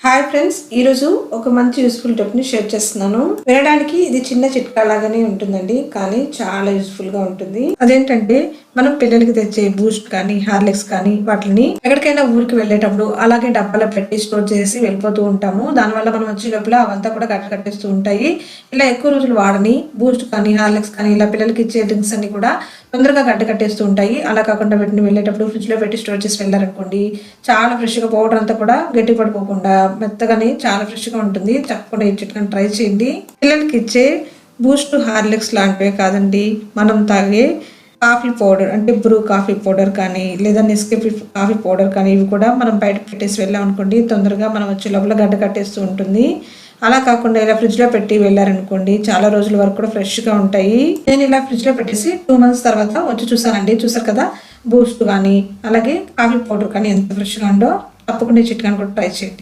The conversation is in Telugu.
హాయ్ ఫ్రెండ్స్, ఈరోజు ఒక మంచి యూస్ఫుల్ టిప్ని షేర్ చేస్తున్నాను. వినడానికి ఇది చిన్న చిట్కా లాగానే ఉంటుందండి, కానీ చాలా యూస్ఫుల్ గా ఉంటుంది. అదేంటంటే మనం పిల్లలకి తెచ్చే బూస్ట్ కానీ హార్లిక్స్ కానీ వాటిని ఎక్కడికైనా ఊరికి వెళ్ళేటప్పుడు అలాగే డబ్బాలో పెట్టి స్టోర్ చేసి వెళ్ళిపోతూ ఉంటాము. దానివల్ల మనం వచ్చే లోపల అవంతా కూడా కట్టేస్తూ ఉంటాయి. ఇలా ఎక్కువ రోజులు వాడని బూస్ట్ కానీ హార్లిక్స్ కానీ ఇలా పిల్లలకి ఇచ్చే డ్రింక్స్ అన్ని కూడా తొందరగా కట్టేస్తూ ఉంటాయి. అలా కాకుండా వీటిని వెళ్ళేటప్పుడు ఫ్రిడ్జ్ లో పెట్టి స్టోర్ చేసి వెళ్ళారనుకోండి, చాలా ఫ్రెష్ గా పౌడర్ అంతా కూడా గట్టి పడిపోకుండా మెత్తగానే చాలా ఫ్రెష్ గా ఉంటుంది. తప్పకుండా ఈ చిట్కాని ట్రై చేయండి. పిల్లలకి ఇచ్చే బూస్ట్ హార్లిక్స్ లాంటివే కాదండి, మనం తాగే కాఫీ పౌడర్ అంటే బ్రూ కాఫీ పౌడర్ కానీ లేదా నెస్కేఫీ కాఫీ పౌడర్ కానీ ఇవి కూడా మనం బయట పెట్టేసి వెళ్ళాం అనుకోండి, తొందరగా మనం వచ్చే లోపల గడ్డ కట్టేస్తూ ఉంటుంది. అలా కాకుండా ఇలా ఫ్రిడ్జ్ లో పెట్టి వెళ్ళారనుకోండి, చాలా రోజుల వరకు కూడా ఫ్రెష్ గా ఉంటాయి. నేను ఇలా ఫ్రిడ్జ్ లో పెట్టేసి 2 months తర్వాత వచ్చి చూసానండి. చూసారు కదా, బూస్ట్ కానీ అలాగే కాఫీ పౌడర్ కానీ ఎంత ఫ్రెష్ గా ఉందో. తప్పకుండా ఈ చిట్కాని కూడా ట్రై చేయండి.